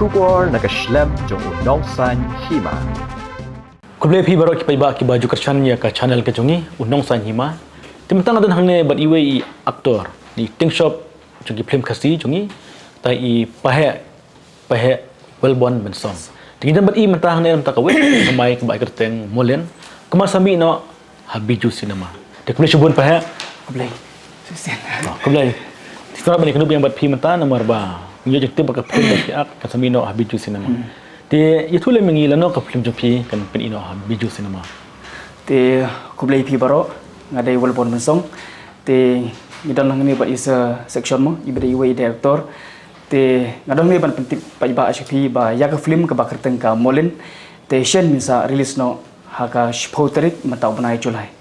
Welborn na Phlim jong unongsan Hima. Kublai phi baro ki paiba ki baju kerchan ya ka channel ke jongi unongsan Hima. Timtang adan hangne bad iwe I aktor di Tyngshop jongi Phlim khasi jongi tai I pahe Welborn Mynsong. Tingin bad I mentah hangne mentah kawe kamai kebai kerteng Molin. Kemar sami no Bijou cinema. De kublai subun pahe Kublai. Sisen. Kublai. Setelah bani kenu yang bad phi mentah nomor ba. Nyo jekte baka Phlim baki ak kasamino Bijou cinema. Te itu le mengi lano ka Phlim jopi kan pen ino Bijou cinema. Te kublai pi baro ngadai Welborn Mynsong. Te ngidon ngani bat isa section mo ibada iwe director. Te ngadon me ban penting pa iba aspi ba ya ka Phlim ka bakerteng ka Molin. Te shen minsa release no haka shpoterik matau banai Julai.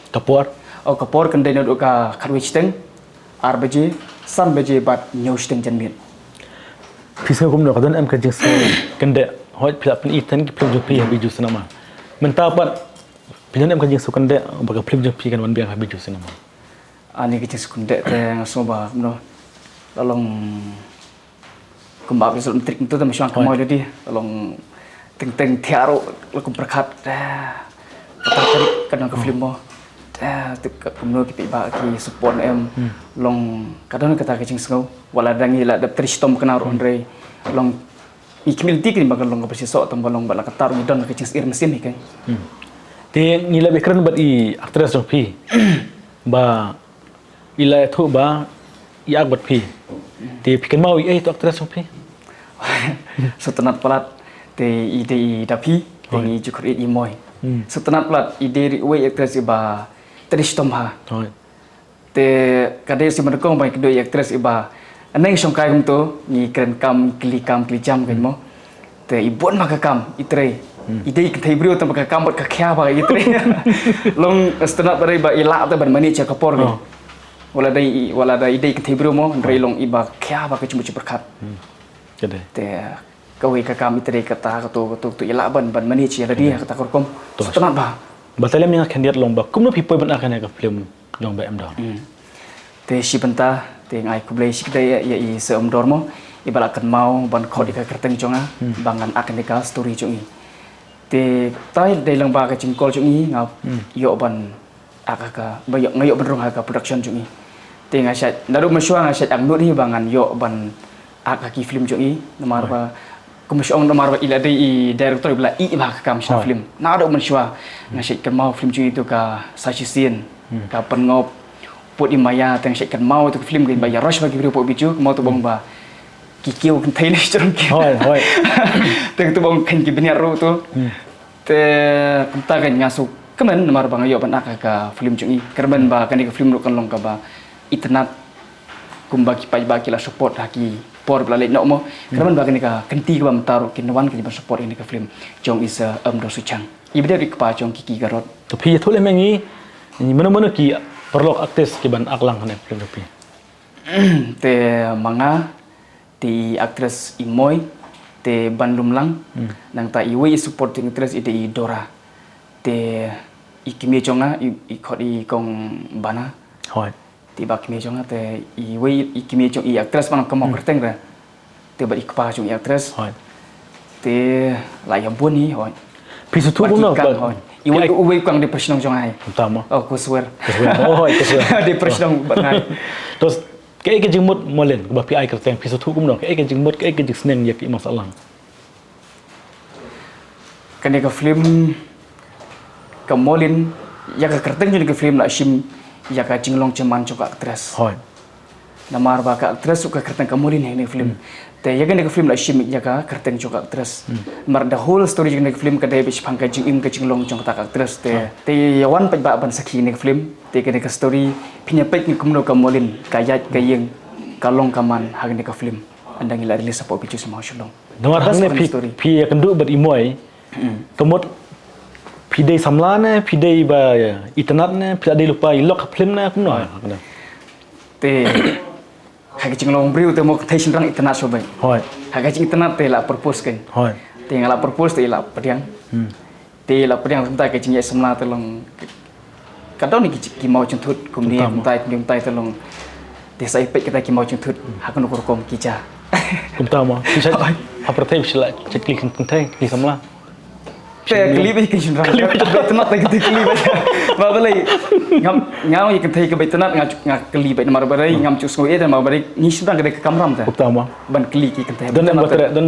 Kapor Kapor kan dai no ka kharwichteng 8 bajे 3 bajे bat nyosteng janmit. Pisau kum no kadon am kajing so kende hot pila pen itan ki Phlim jopi Bijou cinema. Mentapat pilan am kajing so kende baka Phlim jopi kan wan biang Bijou cinema. Ani kecil sekunde te ngaso ba no tolong kembali soal trik itu tapi syang kemau jadi tolong teng tiaro lakum berkat tadi kadang ke Phlim mo kemudian kita iba ki support long kadang kata kecing sengau wala dangi la dap tristom kenar ondre long ikmil tik ni bagal long bersih sok tambalong bala katar ni don kecing ir mesin ni kan te ngila bekran bat I aktris jopi ba ila thu ba I bat pi te pikan mau I tu aktris jopi setenat pelat te ide dapi tengi cukur I moy setenat pelat ide we aktris ba tristom ha te kadai si mendekong baik kedua aktris iba aneng songkai kumto ni keren kam kli jam kan mo te ibon maka kam itre ide ke thebrio tam ka kam ka khya ba itre long setenat bare ba ila ta ban mani cha kapor ni wala dai ide ke thebrio mo ndrei long iba khya ba ka cuma berkat jadi te kawe ka kam itre kata tu ila ban mani cha la dia kata korkom setenat ba Batalem yang akan diat lomba, kumno pipoi ban akan ke Phlim lomba dong. Te si benta te ngai kublai si kita ya I seom dormo ibala akan mau ban khod ka kerteng jonga bangan akan ka story jongi. Te tai dai lang ba ka jingkol jongi ngap yo ban akaka ba yo ngayo benrong ka production jongi. Te ngai sat naru masua ngai sat ang nut hi bangan yo ban akaki Phlim jongi namar ba Komisyon nomor ila di director bila I bah kam sha Phlim. Na ada mensua ngasih kan mau Phlim itu ka sasisian ka pengop put imaya teng sik kan mau tu Phlim ke bayar rush bagi biro Bijou mau tu bong ba kikiu kan thai ni cerong ki. Hoi. Teng tu bong kan ki beniar ru tu. Te kumta kan ngasu kemen nomor bang ayo ban ka Phlim jungi. Kerben ba kan ke Phlim ru kan long ka ba internet kumba ki pai ba ki la support haki por bla le no mo kerban ba kan ka kenti ka mentaru kinwan ka ba support ini ka Phlim jong isa do suchang ibede ri ka jong kiki garot to pi to le mengi ni mana ki perlok aktis ki ban aklang ne Phlim pi te manga di aktris imoy te bandum lang nang ta iwe supporting actress ide I dora te ikimi jonga I khodi kong bana hoi tiba kimi jonga te iwe ikimi jong I actress man kamo kerteng ra te ba ikpa jong I actress hoi te la yang bun ni hoi pisu tu pun hoi iwe kang depression jong ai utama ku swear hoi ku swear depression bangai terus ke jingmut Molin ba pi ai kerteng pisu tu kum no ke jingmut ke jing sneng yak I masalah kan ka Phlim ka Molin ya ka kerteng jadi ka Phlim la shim ya ka jinglong ceman juga aktris hoi namar ba ka aktris ka kerteng ka Molin ni Phlim te ya kan ka Phlim la shim ya ka kerteng juga aktris mar the whole story ka Phlim ka dai bich pangka jing ka jinglong jong ta aktris te yawan pa ba ban sakhi ni Phlim te ka story pinya pet ni kumno ka Molin ka yat ka yeng ka long ka man ha ka Phlim andang ila release apa Bijou semua shalong namar hangne pi ya kendu ber imoy kemot pidai samlane pidai ba internet ne pidai lupa ilok Phlim ne kumno te hagi jinglong briu te mo thai sinrang internet so bai hoi hagi jing internet te la propose kan hoi te ngala propose te la pediang te la pediang samtai ke jing ya samla te long kadau ni ki mau chunthut kumni samtai nyum tai te long te sai pet kita ki mau chunthut hakun korkom kicha Pertama, bisa apa teh bisa cek klik tentang klik sama lah. Te klip ấy cái chuyện rằng cái nó tay cái klip ấy mà bây giờ ngam cái thấy cái bài tân ngam klip ấy mà bây giờ ngam chụp ngồi ấy mà bây giờ như chúng ta cái camera mà Pertama. ban klip cái thấy Dan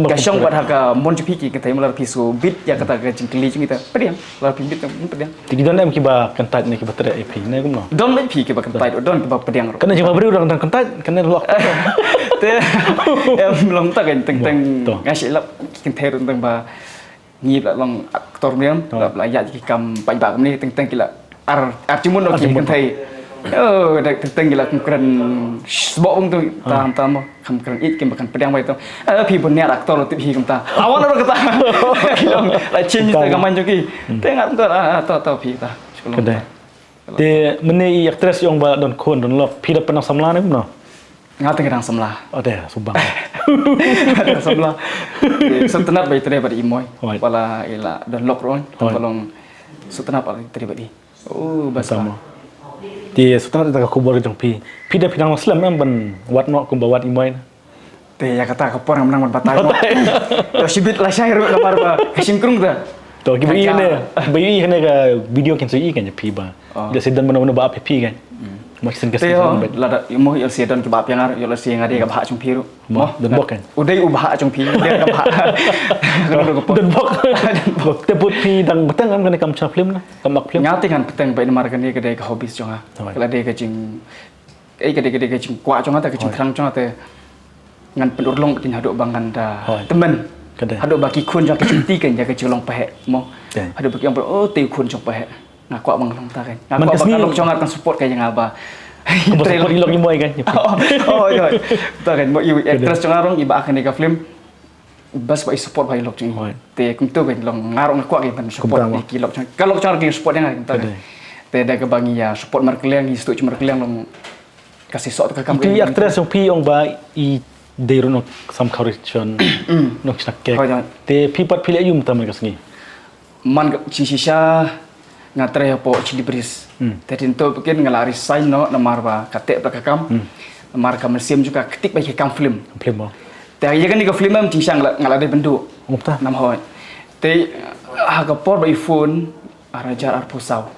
cái xong buat harga mon chụp cái thấy mà là pisu beat ya kata cái chừng klip chúng ta pediang là beat pediang Jadi dan kiba kentat ni kiba tere EP ni kum no. don lấy cái bahkan tay don cái pediang rồi Kena cuma beri orang tentang kentat, kena lock. te em lòng ta cái teng ngasih lah cái thấy tentang bah nghiệp là lòng aktor ni là ya cái cầm bạch bạc ni teng kila archimun ok kan thầy teng kila keren sebab tu tam kam keren it kem bahkan pedang baik tu pi punya aktor tu pi kam ta awan orang kata kilong la change tu gaman joki tengok tu tahu pi ta Kedai. Te meni aktris yang ba don kon don lock pi dapat nang samla ni kum no. Ngata kedang semlah Oh deh, subang. Kedang semlah setenat baik tadi pada imoy Right. pala ila don lock ron Right. tolong setenat pada tadi pada Sama. Ti setelah tak kubur jong pi. Pi dah pinang Muslim ban wat no kum bawat imoy. te ya kata kapor yang menang batai yo sibit lah syair kamar ba kasingkrung ta To ki bai ne, bai ne ka video kan sui kan pi ba. Dia sedan mana-mana ba pi kan. Makin te yo lada imo yo sedan ke bap yang ar yo la siang ade ka bha chung pi ru Mo dan bok kan. udai ubah chung pi dia ka bha Dan bok. Te put pi dang betang kan kena kam cha film na. Kam mak film. ngati kan peteng bai mar kan ni kedai ka hobis chung ha Right. kala de ka jing kedai ka jing kwa chung ta ka jing thrang chung te ngan penur long tin haduk bangan da Right. temen Kedai. haduk baki kun ja ka cunti kan ja ka jing long pahek mo Okay. haduk baki yang oh te kun chung pahek ngaku bang long ta kan Man ngaku kesni- bakal long chung akan support kayak yang aba Kum support ilok imoy kan. oh iya ta kan mo yu actress chung arong iba akan ka film bas bai support bai lok chung Right. te kum tu kan long ngarong ngaku kan ban support Kum ki lok chung kalau chung arong support yang kan ta Kedai. te da ka bangi ya support mar keleng hi stu mar keleng long kasih sok ka kam Ti aktris yang pi ong ba i deiru no sam correction. No snack ke. Oh, jangan. Te pi pat pili ayum tam ka sengi. man shisha ngatre po chili bris te tinto bikin ngalari sign no namar ba kate ta kam namar kam sim juga ketik bai kam film Film mo. te ya kan ni ka film am tingsang ngalade bendu Ngupta. nam hoy te aga por bai phone arajar ar pusau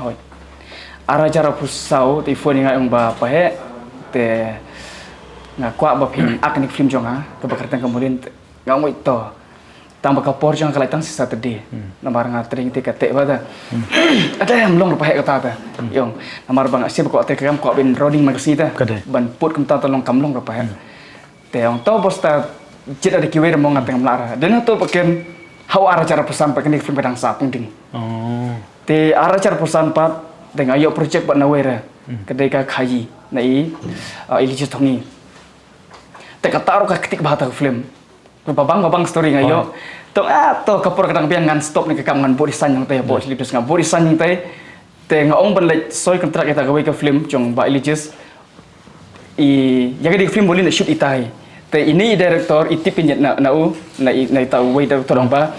hoy arajar ar pusau te phone ngai ong ba pa he te ngakwa ba pin aknik film jonga ke bakartan kemudian ngamoi to tambah kapor jangan kalau tang sisa tadi namar ngatring te kate bada ada yang long rupa kata ta yong namar bang siap ko te kam ko bin rolling magasi ta Kedai. ban put kum ta tolong kam long rupa te yang to posta jit ada kiwer mo ngateng lara dan to paken hau ara cara pesan paken film pedang sapung ding Oh. te ara cara pesan pat dengan ayo project pat nawera kedai ka khayi nai iliji thongi te kata ro ka ketik bahata film babang story ngayo to to kapor kadang piang ngan stop ni kam ngan body san yang te bo slip ngan body san yang te ngaong ban like soy kontrak kita gawe ka film jong ba eligious i jaga di film boleh shoot itai te ini director iti pinjat na tahu way director ong ba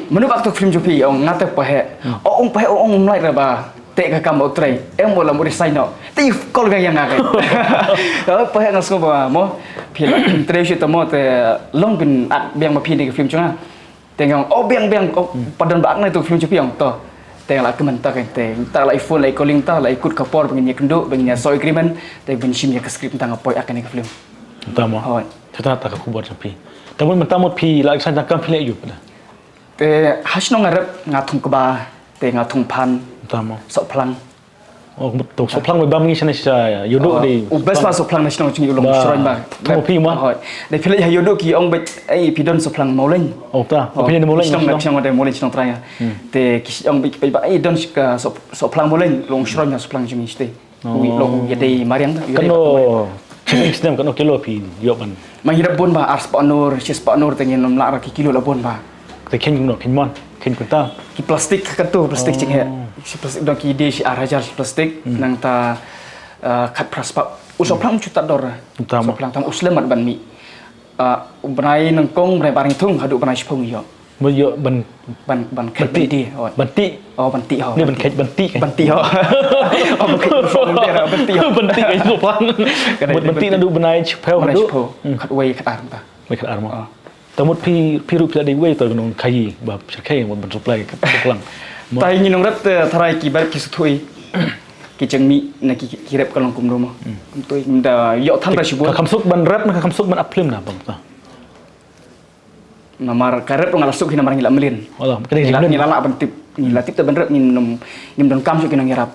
menu waktu film jupi ong ngata pahe ong pahe ong mulai ra ba te ka kam otrai em bola body san no te kol ga yang ngakai pahe ngas ko ba mo film treasure tamo te long bin at biang ma phi ni film chunga tengok biang padan bak na tu film jupi ong to tengok la kemen ta kan ta la iPhone la calling ta la ikut kapor bengnya kendo bengnya so agreement te ben sim ya ke script tang apoi akan ni film Tama. Hoy. Kita tak kubur pi. Tapi mentamut pi la san jakam pili ayub dah. te hasno ngarep ngatung keba te ngatung pan Tama. sok plang Oh betul. So plang bam ngi sana saya. Yudo di. ubes pa sok plang national chung ulong Bah. shroin ba Tunggu pi ma. hoy de pile ya yudo ki ong bet ai pidon sok plang Molin Oh ta. Apa ni mulai Sinong nak sinong ada Molin sinong traya te ki ong bet pa ai don ka sok plang Molin long shroin sok plang chung iste long ya dei mariang ta Kano sistem kano kilo pi yoban. manghirap bon ba ars pa nur sis pa nur tengin nom lara ki kilo la bon ba Te ken no ken mon. Ken kunta. ki plastik kan tu plastik cing he si plastik dong ki de si arajar si plastik nang ta kat praspa usop plang cuta dor Utama. usop plang tam uslemat ban mi benai nang kong benai barang tung hadu benai sipung yo Yo ban banti oh banti banti ho ni ban kek banti banti ho oh banti from there banti ho banti cái số plan banti nó đủ benai chpel mana đủ chpo khat wei khat ar taไม่ขัดอารมณ์แต่หมดพี่รูปจะได้เว้ยตัวน้องใครแบบชัดแค่หมดบรรจุไปกับพลัง tai ni nong rat tharai ki bar ki suthui ki changmi na ki rep kalong kum doma kum toi da yo tham ra shibun คำซุกมันแรปนะคำซุกมันอัพเพลมนะบางตัว namar karet ngala suk hina marang ila melin อ๋อเหรอก็ได้ ngila เรื่อง ngila la ban tip ngila tip te ban rep nim don kam suk kinang yarap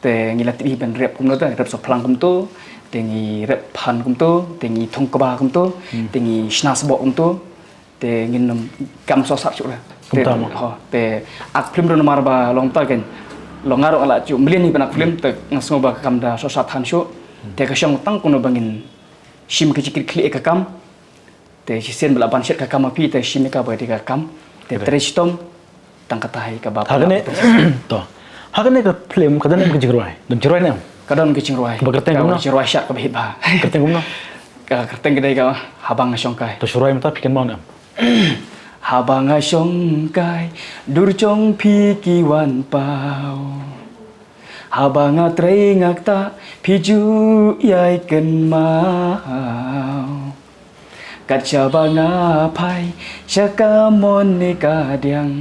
te ngila tip ban rep kum no ta rep so plang kum to te ngi rep phan kum to te ngi thong ka ba kum to te ngi shna sbo kum to te ngin nam kam so sak chuk la te ak film ron mar ba long ta ken long ngaro ala chu melin ni ban ak film te ngasngo ba kam da so sat han shu te ka shong tang kuno bangin shim ke chikir kli ka kam te sisen bela ban shet ka kam api te shim ka ba ka kam te trestom tang kata hai ka ba หากันเนี่ยต่อหากันเนี่ยกับเพลมกันเนี่ยมันจะรวยดมจะรวยเนี่ย kadon ke cingruai Berkerteng ka kumno? cingruai syak ka bahit ba kerteng kumno ka kerteng kedai ka habang syongkai ตัวชรวยมันต้องพิกันมองเนี่ย habang syongkai dur chong pi ki wan pau habang trei ngak ta Bijou yai ken mau kacha banga pai syaka mon ni ka diang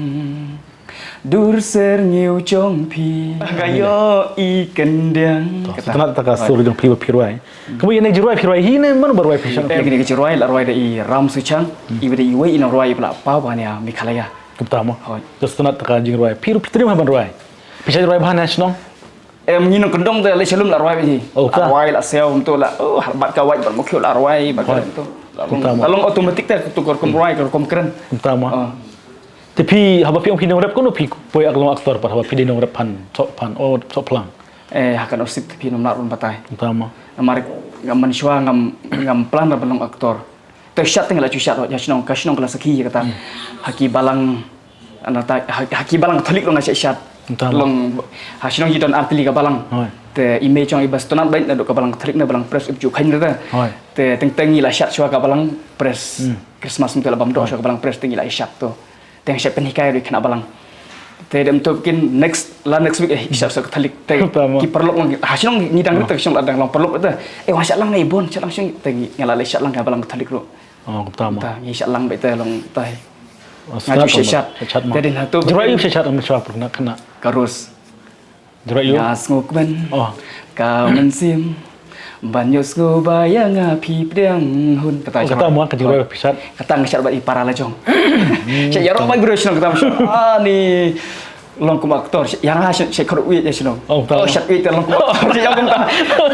dur ser ngiu chong pi gayo I kendiang ตอนนั้นตะกาสูริดงพลีว่าพิรวยก็ไม่ยังในจิรวยพิรวยฮีเนี่ยมันบรวยพิชัง Gini ke roi la roi da I ram suchang I bede I wei ina roi pula pa ba ne mi khalaya กุตามอ่ะจะสนัดตะกาจิรวยพิรุพิตรีมันบรวยพิชัยรวยบ้านเนี่ยชน้อง em nhìn nó còn đông le chelum la roi gì roi la sel to la bat ka wai bat mo khio la roi bat to la long automatic ta tu kor kom roi kor kom kren กุตามอ่ะแต่พี่หาว่าพี่องค์พี่น้องรับก็นู่พี่ป่วยอักลงอักตอร์ปะหาว่าพี่ได้น้องรับพันโอ้ชอบพลัง hakan osip pi nom la run patai กุตามอ่ะ amar ngam manusia ngam plan ra belong aktor to shot tinggal chu shot ya snong ka snong kala sakhi kata haki balang anata haki balang tholik long ngasih shot long hasinong jidon artili ka balang te image ong ibas tonan bain do ka balang tholik na balang press ju khain ra te teng tengi la shot chwa ka balang press Christmas mtu la bam do ka balang press tengi la shot to teng shot pen hikai ri khana balang te dem to kin next week shot so tholik te ki perlok hasinong ngidang te song ladang long perlok te wa shot lang ngai bon shot lang sing tengi ngala le shot lang ka balang tholik ro อ๋อกุตามอ่ะ ta ngi shot lang be te long tai ngaju shotแต่ดินหาตัวจิรวยอยู่shotมันชอบปรุงนักขณะ karus จิรวยอยู่ ngas ngok ben อ๋อ ka men sim banyos ngo bayang api priang hun kata kata muak ke jirai pisat kata ngasat ba ipara la jong saya yarok ba guru sino kata ni long kum aktor yang ha saya khot wi ya sino shat wi te long kum saya yang ta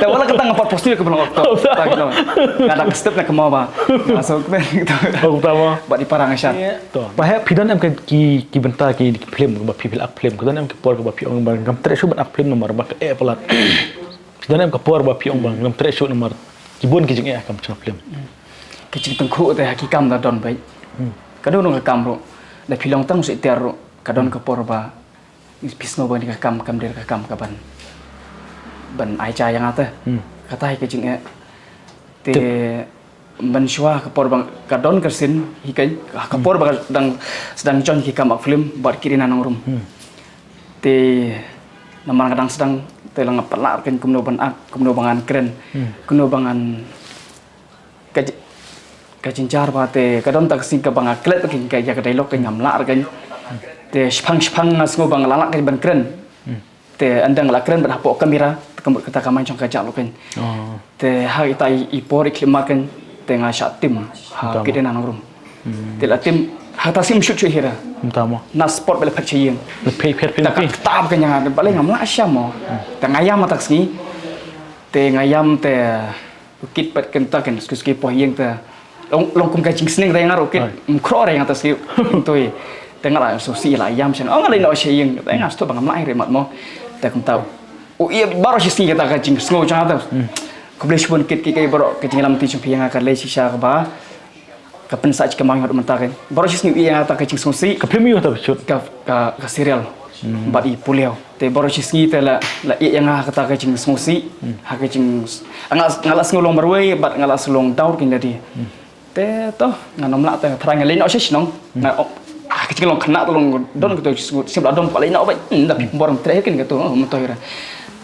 te wala kata ngapat postur ke belong aktor ta kino kada step na kemau ba masuk ben oh utama ba ipara ngasat to bahaya pidan em ki benta ki film ba pipil ak film kudan em ke por ba pi ong bang gam tre shu ban ak film nomor ba e pelat pidan em ke por ba pi ong bang gam tre shu nomor ki bon ki jing e kam chna film ki jing tengku te hakikam da don bai kadon no kam ro da pilong tang su ter ro kadon ke por ba pisno ba ni kam der kam kaban ban ai cha yang ate kata ke jing e te mensyua ke por bang kadon kersin hikai ke por bang sedang jon ki kam film buat kirina nang rum te namang kadang sedang te lang pelak kan kumno ban ak kumno bangan keren kumno bangan ka jinjar ba te kadon tak sing ka bang aklet kin ka ya ka dialog kan ngam la kan te spang ngasngo bang lalak kan ban keren te andang la keren ban hapo kamera kembut kata kamai jong ka jak lo kan te ha ita ipor iklim kan te nga sha tim ha kirina nang rum te la tim ha ta sim shoot hira utama na sport bele phat chiyeng le pay film pi tab kan yang bale ngam la sya mo te ngayam tak sni te ngayam te kit pat kan ta kan skuski po yeng te long kum ka jing sneng ta ngaro kit kro re yang ta ski toi te ngala so si la yam chen ong le no chiyeng te ngas to bang lai re mat mo te kum tau o ia baro si ta ka jing sno cha ta ko ble shbon kit ki kai baro ka jing lam ti chung pi nga ka le si sha ba ka pen sa chi ka mang hot menta kan baro si ia ta ka jing sno si ka film yo ta shoot ka serial ba I puliau te baro si ski te la yang ha kata ka jing sno si ha ka jing ngalas ngolong marwei bat ngalas long daur kin jadi te to nganom la te thrang le no si nong na kecil long kena tolong don gitu siap dom paling nak baik tapi borang terakhir kan gitu motor ira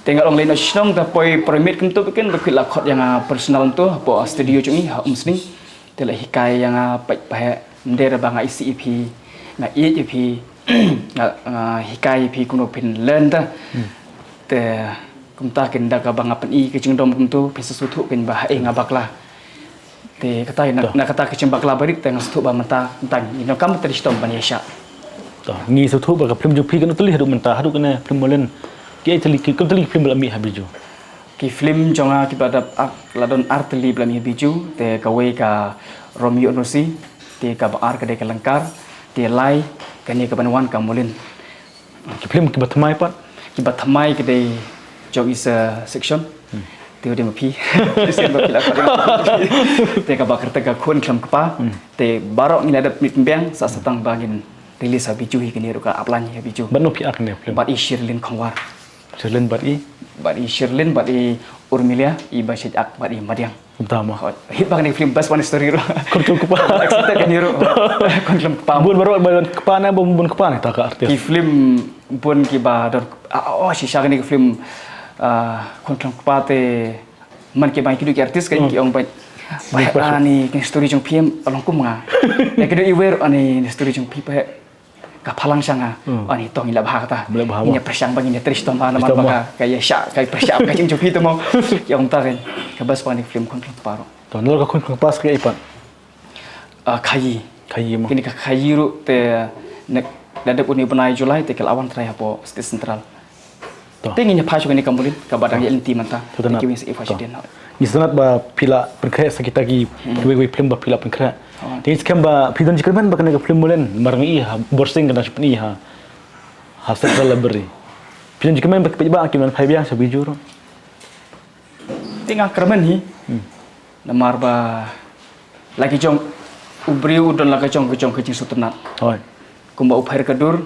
tengok long lain senang tapi permit kan tu kan berkit lah kot yang personal tu apa studio cungi sini telah hikai yang baik ndera bang isi EP na EP hikai EP kuno pin learn ta te kumta ken da ka bang apen i ke dom tu pin sesuatu ken bah ngabaklah te kata nak kata ke cembak labarit tengah setu ba menta tang ino kam tadi stom banisha to ngi setu ba ka Phlim jong pi kan tuli hadu menta hadu kana Phlim Molin ki tuli ki tuli Phlim belami Bijou ki Phlim jonga ki pada ladon artli belami Bijou te kawe ka Romeo Nosi te ka bar ka de ka langkar te lai ka ni ka banwan ka Molin ki Phlim ki batmai pat ki batmai ke de jog is section te dia mapi sen mapi lah te ka bakar te ka khun kham kapa te barok ni ada mitmbang sa satang bangin rilis Bijou hi kini ruka aplan ya Bijou ban no pi ak ne Phlim bat i Shirlin khongwar Shirlin bat i Shirlin bat i Urmilia i basit ak bat i Madiang utama hit bang ni Phlim bas one story ro kon kepa accident kan ro kon kham kapa bun baro ban kepa na bun kepa ni ta ka artis ki Phlim bun ki ba dor si sha ni Phlim kon kham kapa te man ke bang ki du ki artis kan ki ong ba ni ki story jong PM along kum nga ne ki du iwer ani story jong pi pa ka phalang sanga ani tong ila bha kata ini persang bang ini tristom ba nama ba kaya sya kai persiap ka jing jong pi tu mo ki ong ta kan ka bas pa ni Phlim kon kham paro to nol ka kon pas ke ipan kayi mo kini ka kayi ru te nek dadap uni benai Julai te kelawan trai hapo state central tingin nya pasok ni Molin ka badang yang ti manta ki win se ifasiden ni sanat ba pila perkaya sakita ki we Phlim ba pila perkaya ni skam ba pidon jikerman ba kana Phlim Molin marang i ha borsing kana sepni ha central library pidon jikerman ba ba ki man phai biang sa Bijou ro tinga kerman hi namar ba lagi jong ubri udon lagi jong ke jing sutunat hoi kumba uphair kadur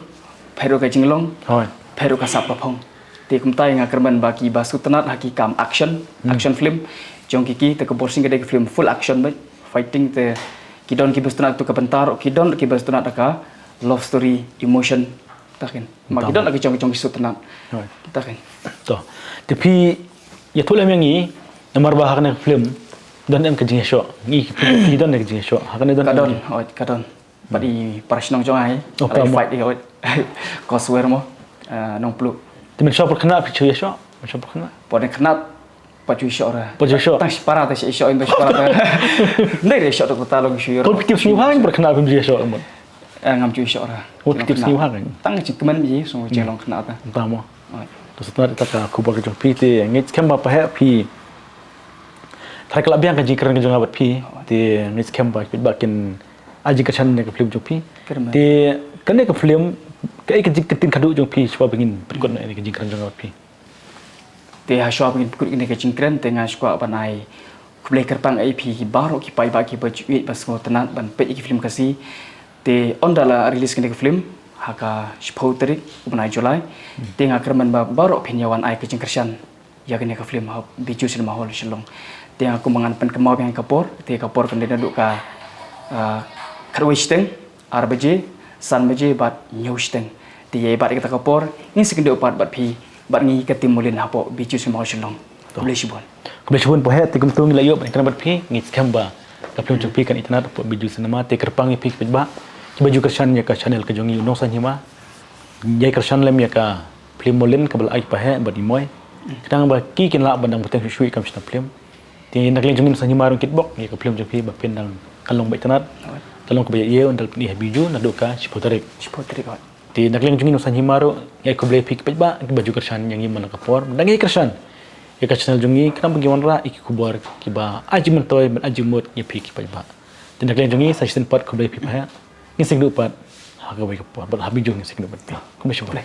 phairu ka jinglong hoi phairu ka sap phong ti kumtai nga kerman ba ki ba sutunat haki kam action film jong kiki te ke borsing ke film full action ba fighting te kidon ki bestunat tu ka bentar kidon ki bestunat ka love story emotion takin makidon lagi jong sutunat hoi takin to tapi ya thulam yang ni namar ba hakna Phlim dan em ke Jingïakren ngi ki don ke Jingïakren hakna don kadon badi parasnong jong ai fight di coswear mo nong plu temen shop kena pi chuya shop shop kena poden kena pacu shot ra pacu shot tang para ta shot in para nei de shot ko ta long shuyo pol pitip sni hang ber kena pi shot mo ngam cu shot ra pol pitip sni hang tang chi kemen bi so jelong kena ta tamo to setelah ta ka ku ba ke pi te ngit kem ba pa he pi thai kala biang ka Jingïakren ke jong abat pi te ngit kem ba pi ba kin aji ka chan ne ka Phlim jong pi te kan ne ka Phlim kai ke jiketin kadu jong pi swa bengin perkot ne ke Jingïakren jong abat pi te ha swa bengin perkot ne ke Jingïakren te nga skwa banai kublai kerpang IP ki baro ki pai ba ki ba juit bas ngo tenat ban pe ki Phlim kasi te ondala release ke Phlim haka shpau tarik banai Julai te nga kerman ba baro penyawan ai ke Jingïakren ya ke Phlim ha Bijou cinema hall shilong te nga kumangan pen kemau yang kapor te kapor kan dena duk ka karwisteng arbaje san baje bat nyosteng ti ye bat kita kapor ni sekende upat bat pi bat ngi ke tim Molin hapo Bijou cinema hall shilong boleh sibon po he te kum tung la yo ban kana bat pi ngi skamba ka Phlim jong pi kan internet po Bijou cinema te kerpang pi ba ki baju kersan ya ka channel ke jongi no san Hima ye kersan lem ya ka Phlim Molin ka bal ai pa he bat imoy kadang ba ki kin la bandang puteng shui kam sna Phlim ti nak leng jongin san Hima ron kitbok ye ka Phlim jong pi ba pen dang kalong ba internet kalong ko ba ye ondal ni Bijou na do ka sipotarik ti nak leng jongin san Hima ro ye ko ble pi ba ki baju kersan yang ni man ka por dang ye kersan ye ka channel jongi kadang bagi wanra iki kubor ki ba aji mentoy ban aji mot ye pi ki ba ti nak leng jongi sa sin pat ko ble pi pa ni sing do pat ha ka ba ka por ba Bijou ni sing do pat pi ko ba